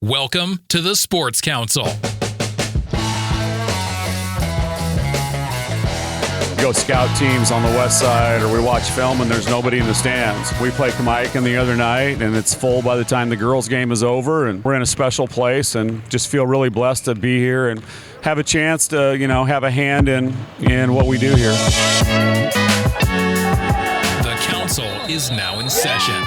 Welcome to the Sports Council. We go scout teams on the west side, or we watch film and there's nobody in the stands. We play Kamaikan the other night and it's full by the time the girls' game is over, and we're in a special place and just feel really blessed to be here and have a chance to, have a hand in what we do here. The council is now in session.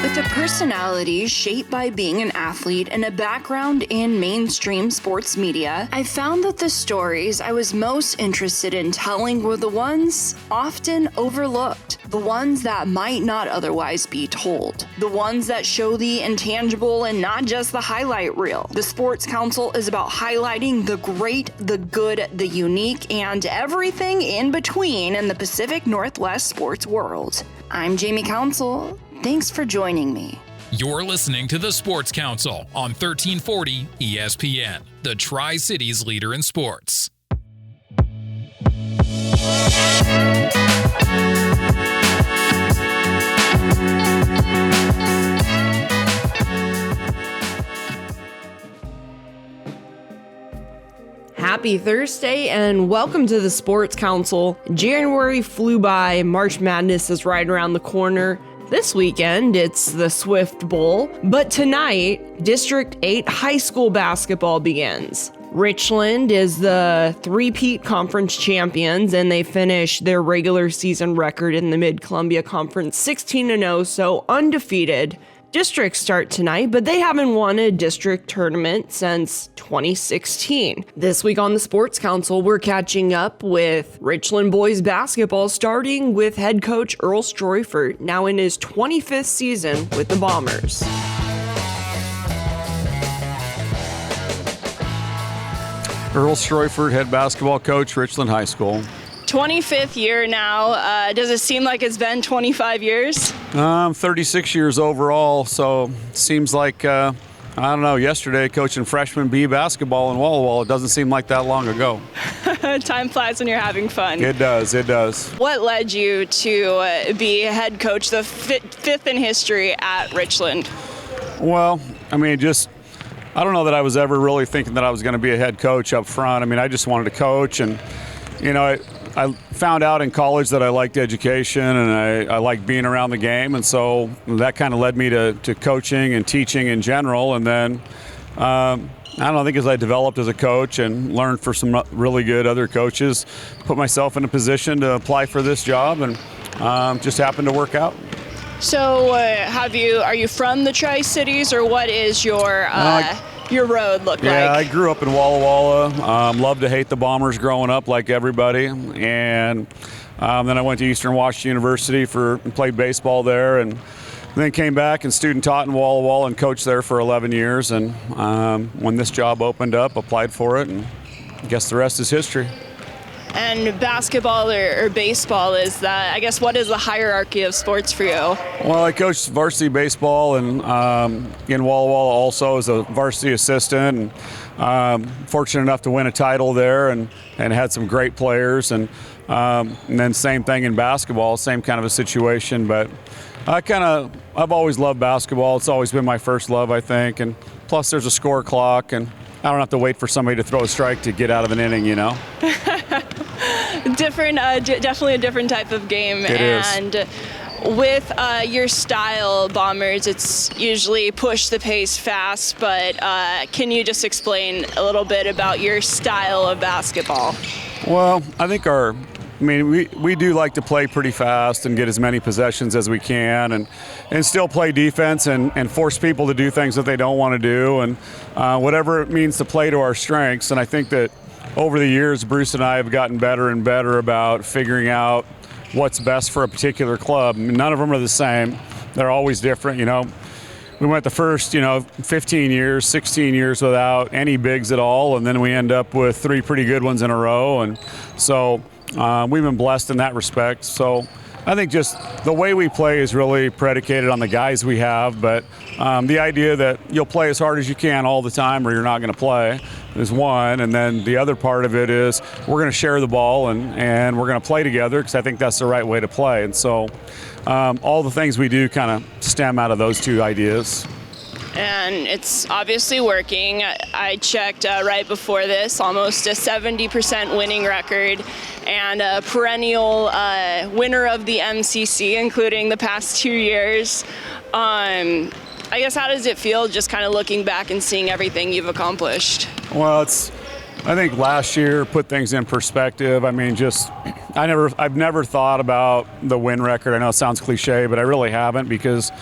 With a personality shaped by being an athlete and a background in mainstream sports media, I found that the stories I was most interested in telling were the ones often overlooked, the ones that might not otherwise be told, the ones that show the intangible and not just the highlight reel. The Sports Council is about highlighting the great, the good, the unique, and everything in between in the Pacific Northwest sports world. I'm Jamie Council. Thanks for joining me. You're listening to the Sports Council on 1340 ESPN, the Tri-Cities leader in sports. Happy Thursday and welcome to the Sports Council. January flew by, March Madness is right around the corner. This weekend, it's the Swift Bowl, but tonight, District 8 high school basketball begins. Richland is the three-peat conference champions, and they finish their regular season record in the Mid-Columbia Conference 16-0, so undefeated. Districts start tonight, but they haven't won a district tournament since 2016. This week on the Sports Council, we're catching up with Richland boys basketball, starting with head coach Earl Streufert, now in his 25th season with the Bombers. Earl Streufert, head basketball coach, Richland High School. 25th year now. Does it seem like it's been 25 years? 36 years overall, so seems like, yesterday coaching freshman B basketball in Walla Walla. It doesn't seem like that long ago. Time flies when you're having fun. It does. What led you to be head coach, the fifth in history at Richland? Well, I don't know that I was ever really thinking that I was going to be a head coach up front. I just wanted to coach, and, I found out in college that I liked education and I liked being around the game, and so that kind of led me to coaching and teaching in general. And then I think as I developed as a coach and learned for some really good other coaches, put myself in a position to apply for this job, and just happened to work out. So are you from the Tri-Cities, or what is your road look like? Yeah, I grew up in Walla Walla. Loved to hate the Bombers growing up like everybody. And then I went to Eastern Washington University and played baseball there, and then came back and student taught in Walla Walla and coached there for 11 years. And when this job opened up, applied for it, and I guess the rest is history. And basketball or baseball, what is the hierarchy of sports for you? Well, I coached varsity baseball and in Walla Walla also as a varsity assistant, and fortunate enough to win a title there and had some great players, and then same thing in basketball, same kind of a situation. But I've always loved basketball. It's always been my first love, I think, and plus there's a score clock, and I don't have to wait for somebody to throw a strike to get out of an inning, Definitely a different type of game. It is. And with your style, Bombers, it's usually push the pace fast, but can you just explain a little bit about your style of basketball? Well, I think we do like to play pretty fast and get as many possessions as we can, and still play defense and force people to do things that they don't want to do, and whatever it means to play to our strengths. And I think that over the years, Bruce and I have gotten better and better about figuring out what's best for a particular club. None of them are the same. They're always different. We went the first, 15 years, 16 years without any bigs at all, and then we end up with three pretty good ones in a row. And so we've been blessed in that respect. So I think just the way we play is really predicated on the guys we have, but the idea that you'll play as hard as you can all the time or you're not going to play is one, and then the other part of it is we're going to share the ball and we're going to play together, because I think that's the right way to play. And so all the things we do kind of stem out of those two ideas. and it's obviously working. I checked right before this, almost a 70% winning record, and a perennial winner of the MCC, including the past 2 years. I guess, how does it feel just kind of looking back and seeing everything you've accomplished? Well, I think last year put things in perspective. I mean, I've never thought about the win record. I know it sounds cliche, but I really haven't, because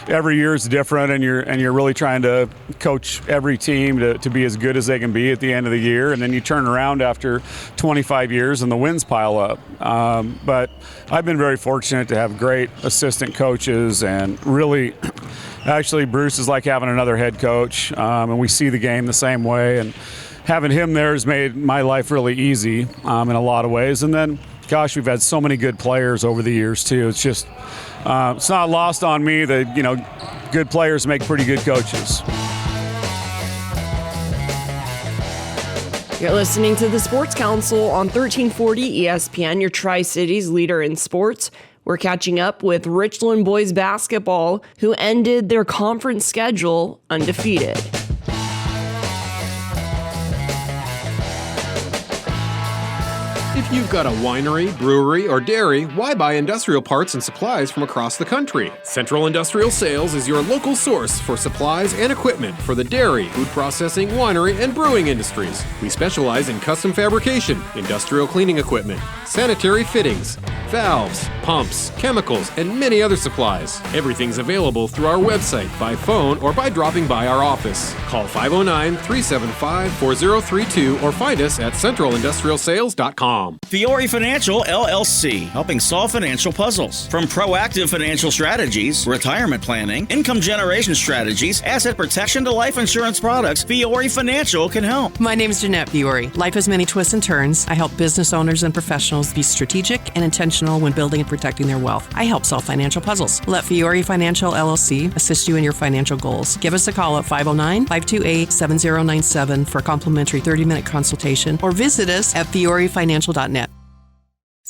every year is different, and you're really trying to coach every team to be as good as they can be at the end of the year, and then you turn around after 25 years and the wins pile up. But I've been very fortunate to have great assistant coaches, and really, actually, Bruce is like having another head coach, and we see the game the same way, and having him there has made my life really easy in a lot of ways. And then, gosh, we've had so many good players over the years too. It's just, it's not lost on me that, good players make pretty good coaches. You're listening to the Sports Council on 1340 ESPN, your Tri-Cities leader in sports. We're catching up with Richland boys basketball, who ended their conference schedule undefeated. If you've got a winery, brewery, or dairy, why buy industrial parts and supplies from across the country? Central Industrial Sales is your local source for supplies and equipment for the dairy, food processing, winery, and brewing industries. We specialize in custom fabrication, industrial cleaning equipment, sanitary fittings, valves, pumps, chemicals, and many other supplies. Everything's available through our website, by phone, or by dropping by our office. Call 509-375-4032 or find us at centralindustrialsales.com. Fiore Financial LLC, helping solve financial puzzles. From proactive financial strategies, retirement planning, income generation strategies, asset protection to life insurance products, Fiore Financial can help. My name is Jeanette Fiore. Life has many twists and turns. I help business owners and professionals be strategic and intentional when building and protecting their wealth. I help solve financial puzzles. Let Fiore Financial LLC assist you in your financial goals. Give us a call at 509-528-7097 for a complimentary 30-minute consultation, or visit us at fiorefinancial.net.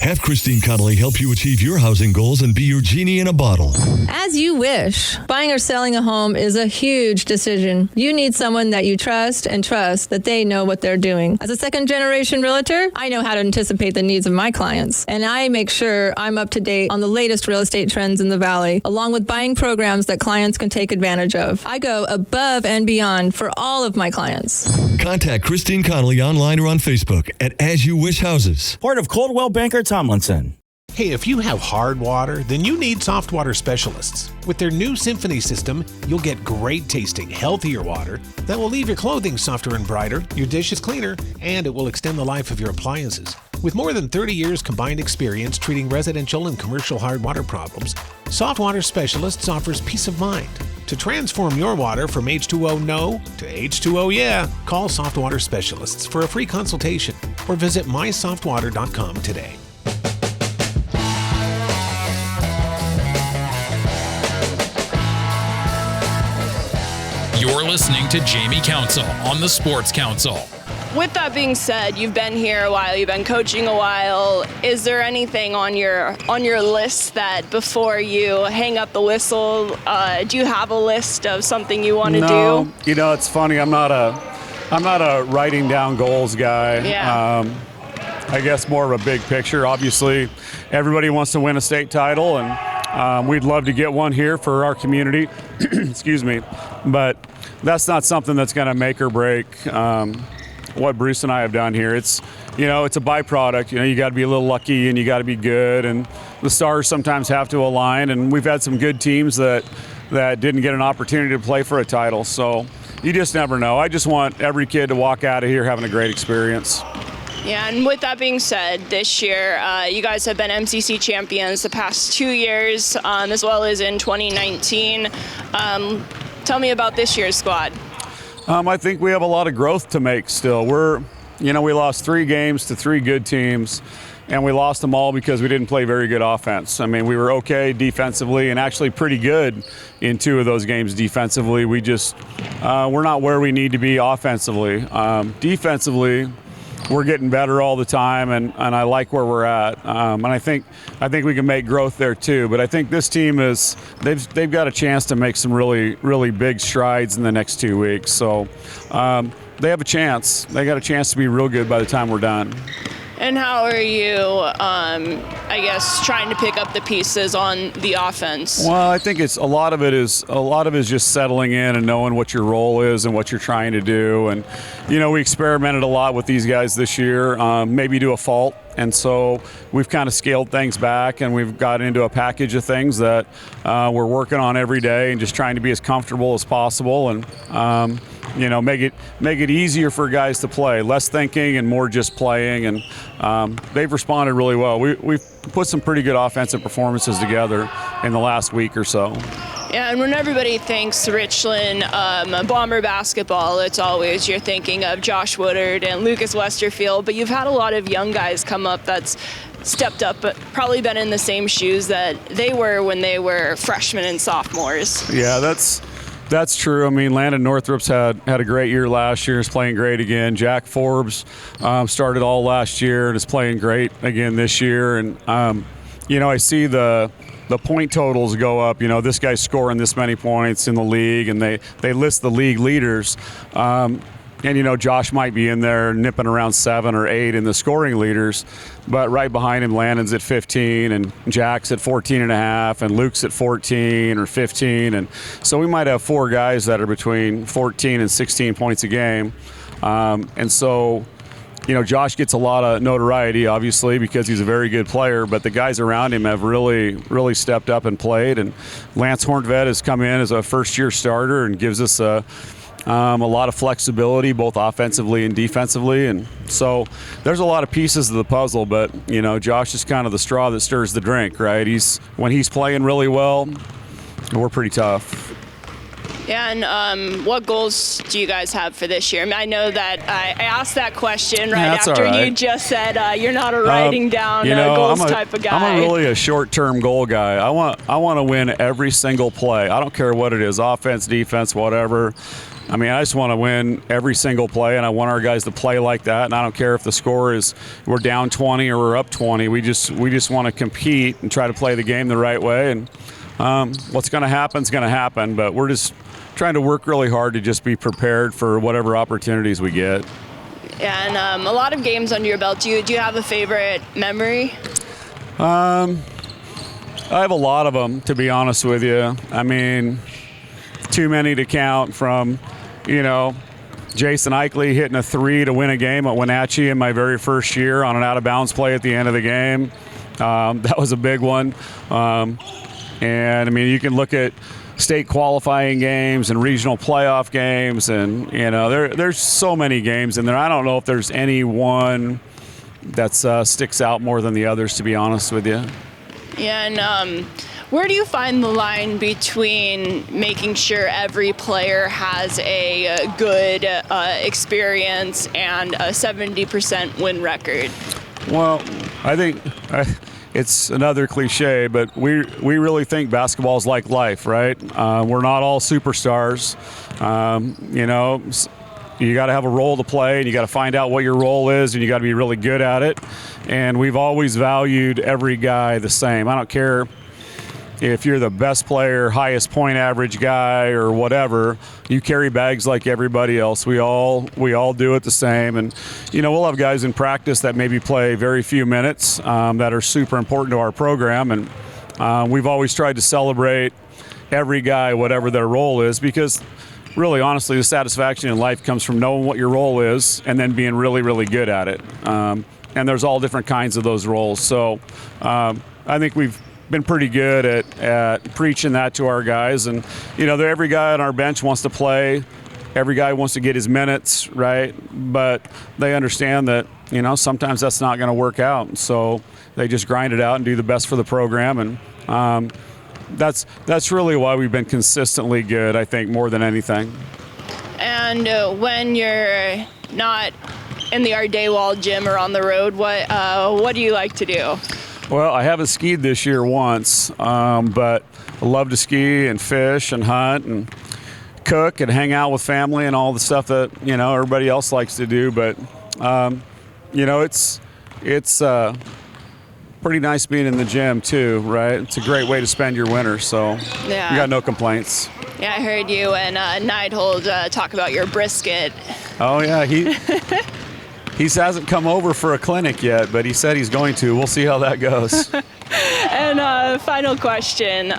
Have Christine Connolly help you achieve your housing goals and be your genie in a bottle. As you wish. Buying or selling a home is a huge decision. You need someone that you trust and trust that they know what they're doing. As a second-generation realtor, I know how to anticipate the needs of my clients, and I make sure I'm up to date on the latest real estate trends in the Valley, along with buying programs that clients can take advantage of. I go above and beyond for all of my clients. Contact Christine Connolly online or on Facebook at As You Wish Houses. Part of Coldwell Banker Tomlinson. Hey, if you have hard water, then you need soft water specialists. With their new Symphony system, you'll get great tasting, healthier water that will leave your clothing softer and brighter, your dishes cleaner, and it will extend the life of your appliances. With more than 30 years combined experience treating residential and commercial hard water problems, Soft Water Specialists offers peace of mind. To transform your water from H2O no to H2O yeah, call Soft Water Specialists for a free consultation or visit mysoftwater.com today. You're listening to Jamie Council on the Sports Council. With that being said, you've been here a while, you've been coaching a while. Is there anything on your list that before you hang up the whistle, do you have a list of something you want to do? No, it's funny. I'm not a writing down goals guy. Yeah. I guess more of a big picture. Obviously, everybody wants to win a state title, and we'd love to get one here for our community. Excuse me, but that's not something that's going to make or break what Bruce and I have done here. It's it's a byproduct. You got to be a little lucky and you got to be good, and the stars sometimes have to align. And we've had some good teams that didn't get an opportunity to play for a title. So you just never know. I just want every kid to walk out of here having a great experience. Yeah, and with that being said, this year you guys have been MCC champions the past 2 years, as well as in 2019. Tell me about this year's squad. I think we have a lot of growth to make still. We lost 3 games to 3 good teams, and we lost them all because we didn't play very good offense. I mean, we were okay defensively and actually pretty good in 2 of those games defensively. We just, we're not where we need to be offensively. Defensively, we're getting better all the time, and I like where we're at. And I think we can make growth there too. But I think this team they've got a chance to make some really, really big strides in the next 2 weeks. So they have a chance. They got a chance to be real good by the time we're done. And how are you, I guess, trying to pick up the pieces on the offense? Well, I think a lot of it is just settling in and knowing what your role is and what you're trying to do. And we experimented a lot with these guys this year, maybe to a fault. And so we've kind of scaled things back, and we've got into a package of things that we're working on every day and just trying to be as comfortable as possible and make it easier for guys to play, less thinking and more just playing. And they've responded really well. We've put some pretty good offensive performances together in the last week or so. Yeah, and when everybody thinks Richland Bomber basketball, it's always you're thinking of Josh Woodard and Lucas Westerfield, but you've had a lot of young guys come up that's stepped up, but probably been in the same shoes that they were when they were freshmen and sophomores. Yeah, that's true. I mean, Landon Northrup's had a great year last year. Is playing great again. Jack Forbes started all last year and is playing great again this year. And I see the point totals go up. This guy's scoring this many points in the league, and they list the league leaders. And Josh might be in there nipping around 7 or 8 in the scoring leaders, but right behind him, Landon's at 15, and Jack's at 14.5, and Luke's at 14 or 15, and so we might have 4 guys that are between 14 and 16 points a game, and so. Josh gets a lot of notoriety, obviously, because he's a very good player, but the guys around him have really, really stepped up and played. And Lance Hornvet has come in as a first-year starter and gives us a lot of flexibility, both offensively and defensively. And so there's a lot of pieces of the puzzle, but, Josh is kind of the straw that stirs the drink, right? When he's playing really well, we're pretty tough. Yeah, and what goals do you guys have for this year? I know that I asked that question after you just said you're not a writing down goals type of guy. I'm really a short-term goal guy. I want to win every single play. I don't care what it is, offense, defense, whatever. I just want to win every single play, and I want our guys to play like that. And I don't care if the score is we're down 20 or we're up 20. We just want to compete and try to play the game the right way. And what's going to happen is going to happen, but we're just trying to work really hard to just be prepared for whatever opportunities we get. And a lot of games under your belt. Do you have a favorite memory? I have a lot of them, to be honest with you. Too many to count, from, Jason Eichley hitting a 3 to win a game at Wenatchee in my very first year on an out-of-bounds play at the end of the game. That was a big one. And, you can look at state qualifying games and regional playoff games, and there's so many games in there. I don't know if there's any one that sticks out more than the others, to be honest with you. Yeah, and where do you find the line between making sure every player has a good experience and a 70% win record? Well, I think it's another cliche, but we really think basketball is like life, right? We're not all superstars. You got to have a role to play, and you got to find out what your role is, and you got to be really good at it. And we've always valued every guy the same. I don't care if you're the best player, highest point average guy, or whatever. You carry bags like everybody else. We all do it the same. And we'll have guys in practice that maybe play very few minutes that are super important to our program. And we've always tried to celebrate every guy, whatever their role is, because really, honestly, the satisfaction in life comes from knowing what your role is and then being really, really good at it. And there's all different kinds of those roles. So I think we've been pretty good at preaching that to our guys. And, every guy on our bench wants to play. Every guy wants to get his minutes, right? But they understand that, sometimes that's not going to work out. So they just grind it out and do the best for the program. And that's really why we've been consistently good, I think, more than anything. And when you're not in the Ardaywall gym or on the road, what do you like to do? Well, I haven't skied this year once, but I love to ski and fish and hunt and cook and hang out with family and all the stuff that everybody else likes to do. But it's pretty nice being in the gym too, right? It's a great way to spend your winter, so Yeah. you got no complaints. Yeah, I heard you and Neidhold talk about your brisket. Oh yeah, he hasn't come over for a clinic yet, but he said he's going to. We'll see how that goes. And final question.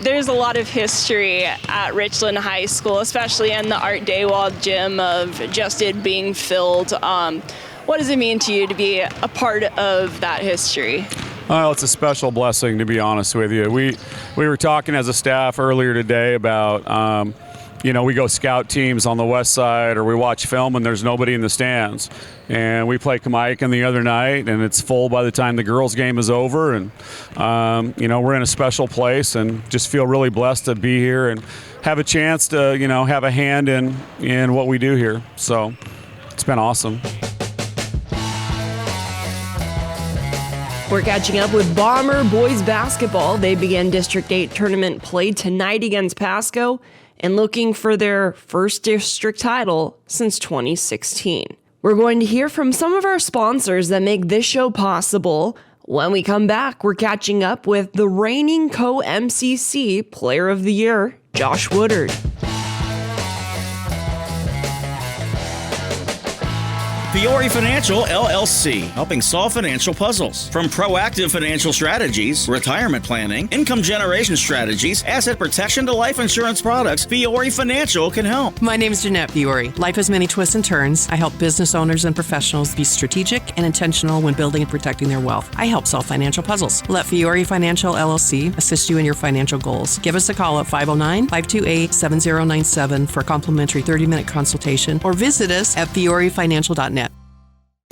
There's a lot of history at Richland High School, especially in the Art Daywald gym, of just it being filled. What does it mean to you to be a part of that history? Well, it's a special blessing, to be honest with you. We were talking as a staff earlier today about, we go scout teams on the west side, or we watch film and there's nobody in the stands. And we play Kamaikan the other night, and it's full by the time the girls' game is over. And, we're in a special place and just feel really blessed to be here and have a chance to, have a hand in what we do here. So it's been awesome. We're catching up with Bomber boys basketball. They begin District 8 tournament play tonight against Pasco and looking for their first district title since 2016. We're going to hear from some of our sponsors that make this show possible. When we come back, we're catching up with the reigning co-MCC Player of the Year, Josh Woodard. Fiore Financial LLC, helping solve financial puzzles. From proactive financial strategies, retirement planning, income generation strategies, asset protection to life insurance products, Fiore Financial can help. My name is Jeanette Fiore. Life has many twists and turns. I help business owners and professionals be strategic and intentional when building and protecting their wealth. I help solve financial puzzles. Let Fiore Financial LLC assist you in your financial goals. Give us a call at 509-528-7097 for a complimentary 30-minute consultation, or visit us at fiorefinancial.net.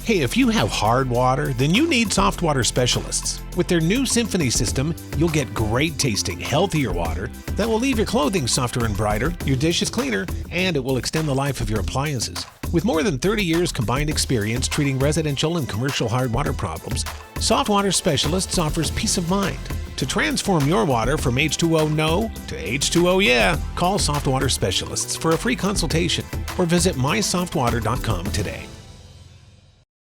Hey, if you have hard water, then you need soft water specialists. With their new Symphony system, you'll get great tasting, healthier water that will leave your clothing softer and brighter, your dishes cleaner, and it will extend the life of your appliances. With more than 30 years combined experience treating residential and commercial hard water problems, Soft Water Specialists offers peace of mind. To transform your water from H2O no to H2O yeah, call Soft Water Specialists for a free consultation or visit mysoftwater.com today.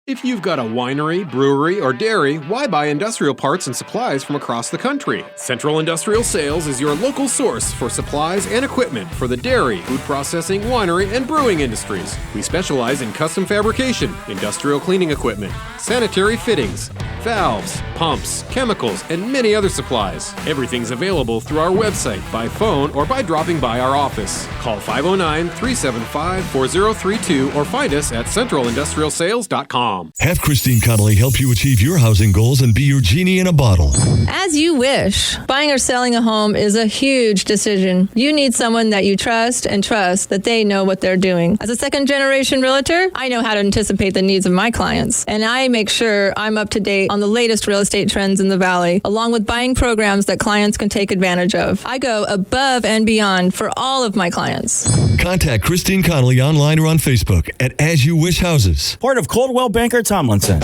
If you've got a winery, brewery, or dairy, why buy industrial parts and supplies from across the country? Central Industrial Sales is your local source for supplies and equipment for the dairy, food processing, winery, and brewing industries. We specialize in custom fabrication, industrial cleaning equipment, sanitary fittings, valves, pumps, chemicals, and many other supplies. Everything's available through our website, by phone, or by dropping by our office. Call 509-375-4032 or find us at centralindustrialsales.com. Have Christine Connolly help you achieve your housing goals and be your genie in a bottle. As you wish. Buying or selling a home is a huge decision. You need someone that you trust and trust that they know what they're doing. As a second-generation realtor, I know how to anticipate the needs of my clients, and I make sure I'm up to date on the latest real estate trends in the Valley, along with buying programs that clients can take advantage of. I go above and beyond for all of my clients. Contact Christine Connolly online or on Facebook at As You Wish Houses. Part of Coldwell Banker Tomlinson.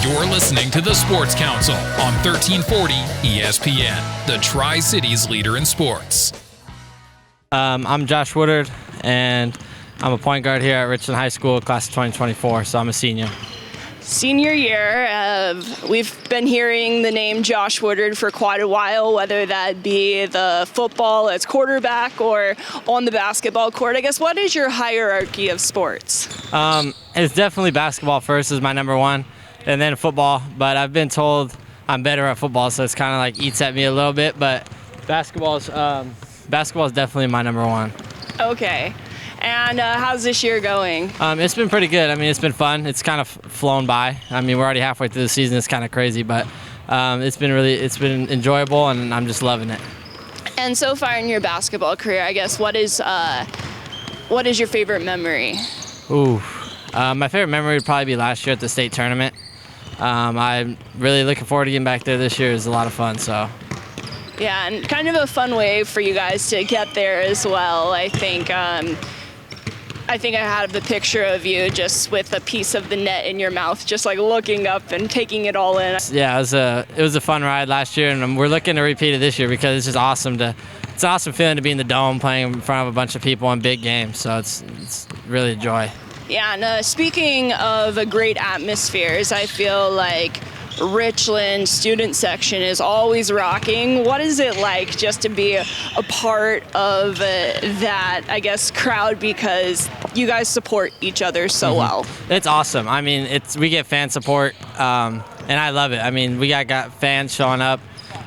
You're listening to the Sports Council on 1340 ESPN, the Tri-Cities leader in sports. I'm Josh Woodard, and I'm a point guard here at Richland High School, class of 2024, so I'm a senior. Senior year, we've been hearing the name Josh Woodard for quite a while, whether that be the football as quarterback or on the basketball court. I guess, what is your hierarchy of sports? It's definitely basketball first is my number one, and then football, but I've been told I'm better at football, so it's kind of like eats at me a little bit, but basketball is definitely my number one. Okay. And how's this year going? It's been pretty good. I mean, it's been fun. It's kind of flown by. I mean, we're already halfway through the season. It's kind of crazy, but it's been enjoyable, and I'm just loving it. And so far in your basketball career, I guess, what is your favorite memory? My favorite memory would probably be last year at the state tournament. I'm really looking forward to getting back there this year. It was a lot of fun, so. Yeah, and kind of a fun way for you guys to get there as well. I think I have the picture of you just with a piece of the net in your mouth, just like looking up and taking it all in. Yeah, it was a fun ride last year, and we're looking to repeat it this year because it's just awesome to it's an awesome feeling to be in the dome playing in front of a bunch of people in big games. So it's really a joy. Yeah, and speaking of great atmospheres, I feel like Richland student section is always rocking. What is it like just to be a part of that, I guess, crowd, because you guys support each other so well? It's awesome. I mean, we get fan support, and I love it. I mean, we got fans showing up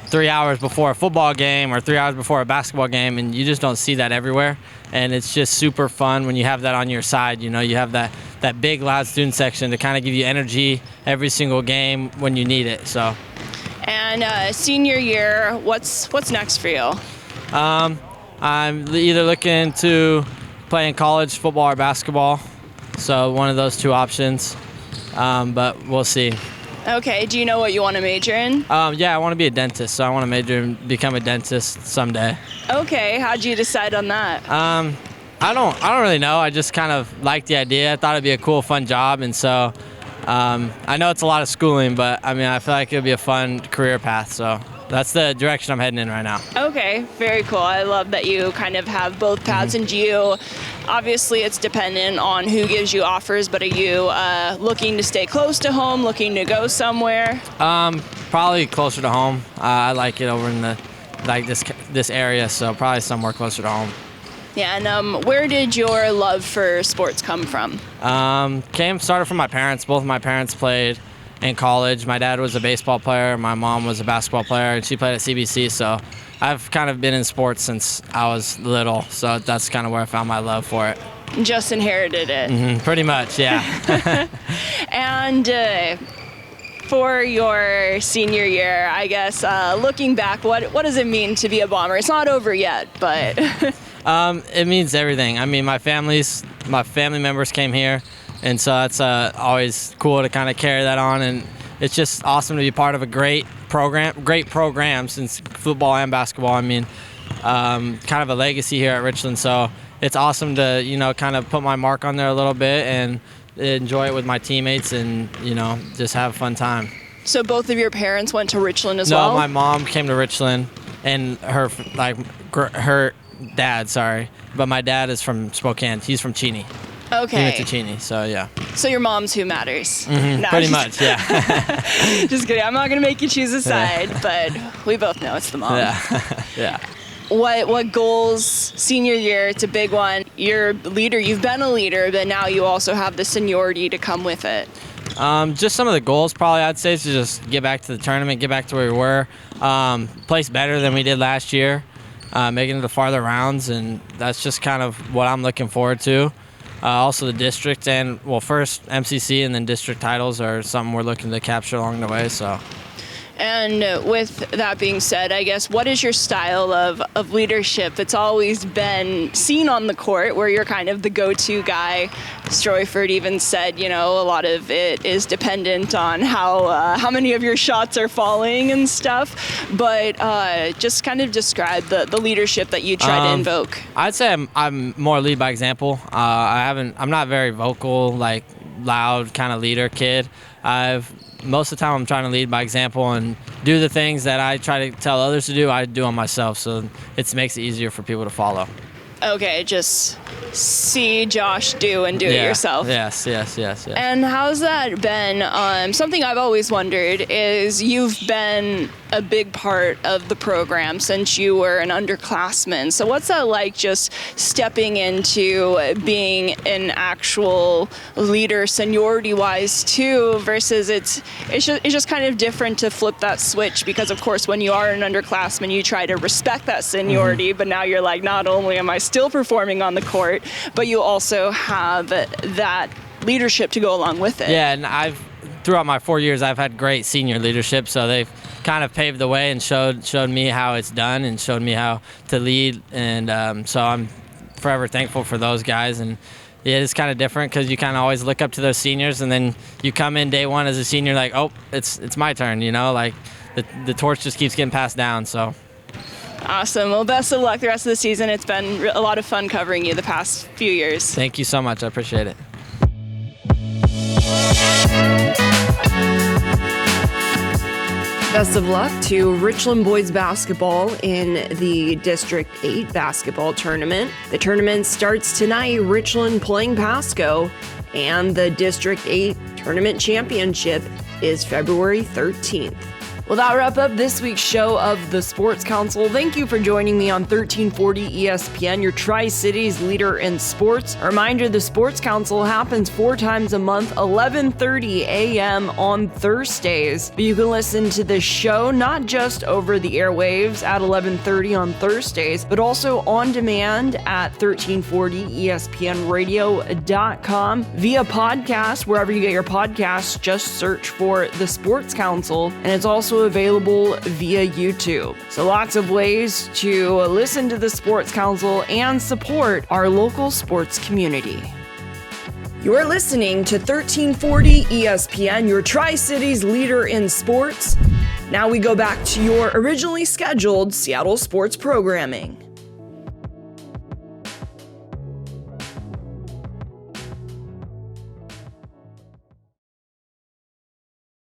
3 hours before a football game or 3 hours before a basketball game, and you just don't see that everywhere. And it's just super fun when you have that on your side. You know, you have that big, loud student section to kind of give you energy every single game when you need it. So. And senior year, what's next for you? I'm either looking to play in college football or basketball. So one of those two options, but we'll see. Okay, do you know what you want to major in? Yeah, I want to be a dentist, so I want to major and become a dentist someday. Okay, how'd you decide on that? I don't really know. I just kind of liked the idea. I thought it'd be a cool, fun job, and so I know it's a lot of schooling, but I mean, I feel like it'd be a fun career path, so that's the direction I'm heading in right now. Okay, very cool. I love that you kind of have both paths. And do you, obviously it's dependent on who gives you offers, but are you looking to stay close to home, looking to go somewhere? Probably closer to home. I like it over in this area, so probably somewhere closer to home. Yeah, and where did your love for sports come from? Started from my parents. Both of my parents played in college. My dad was a baseball player. My mom was a basketball player, and she played at CBC. So I've kind of been in sports since I was little. So that's kind of where I found my love for it. Just inherited it. Pretty much, yeah. And for your senior year, I guess, looking back, what does it mean to be a Bomber? It's not over yet, but... It means everything. I mean, my family members came here, and so it's always cool to kind of carry that on, and it's just awesome to be part of a great program since football and basketball. I mean, kind of a legacy here at Richland, so it's awesome to, you know, kind of put my mark on there a little bit and enjoy it with my teammates and, you know, just have a fun time. So both of your parents went to Richland as well? No, my mom came to Richland, and her dad, but my dad is from Spokane. He's from Cheney. Okay. He went to Cheney, so yeah. So your mom's who matters. No, pretty much, yeah. Just kidding. I'm not going to make you choose a side, but we both know it's the mom. Yeah. Yeah. What goals senior year? It's a big one. You're a leader. You've been a leader, but now you also have the seniority to come with it. Just some of the goals, probably, I'd say, is to just get back to the tournament, get back to where we were, place better than we did last year, making it to farther rounds, and that's just kind of what I'm looking forward to. Also the district and, well, first MCC and then district titles are something we're looking to capture along the way, so. And with that being said, I guess, what is your style of leadership? It's always been seen on the court where you're kind of the go-to guy. Streufert even said, you know, a lot of it is dependent on how many of your shots are falling and stuff. But just kind of describe the leadership that you try to invoke. I'd say I'm more lead by example. I'm not very vocal, like loud kind of leader kid. Most of the time I'm trying to lead by example and do the things that I try to tell others to do, I do on myself, so it makes it easier for people to follow. Okay, just see Josh do and do it yourself. Yes. And how's that been? Something I've always wondered is you've been a big part of the program since you were an underclassman. So what's that like, just stepping into being an actual leader seniority-wise too, versus it's just kind of different to flip that switch, because of course when you are an underclassman you try to respect that seniority, but now you're like, not only am I still performing on the court, but you also have that leadership to go along with it. Yeah, and throughout my 4 years, I've had great senior leadership, so they've kind of paved the way and showed me how it's done and showed me how to lead, and so I'm forever thankful for those guys. And yeah, it's kind of different because you kind of always look up to those seniors, and then you come in day one as a senior like, oh, it's my turn, you know, like the torch just keeps getting passed down, so. Awesome. Well, best of luck the rest of the season. It's been a lot of fun covering you the past few years. Thank you so much. I appreciate it. Best of luck to Richland boys basketball in the District 8 basketball tournament. The tournament starts tonight, Richland playing Pasco, and the District 8 tournament championship is February 13th. Well, that wrap up this week's show of the Sports Council. Thank you for joining me on 1340 ESPN, your Tri-Cities leader in sports. A reminder, the Sports Council happens 4 times a month, 11:30 a.m. on Thursdays. But you can listen to the show not just over the airwaves at 11:30 on Thursdays, but also on demand at 1340ESPNradio.com via podcast. Wherever you get your podcasts, just search for the Sports Council, and it's also available via YouTube. So lots of ways to listen to the Sports Council and support our local sports community. You're listening to 1340 ESPN, your Tri-Cities leader in sports. Now we go back to your originally scheduled Seattle sports programming.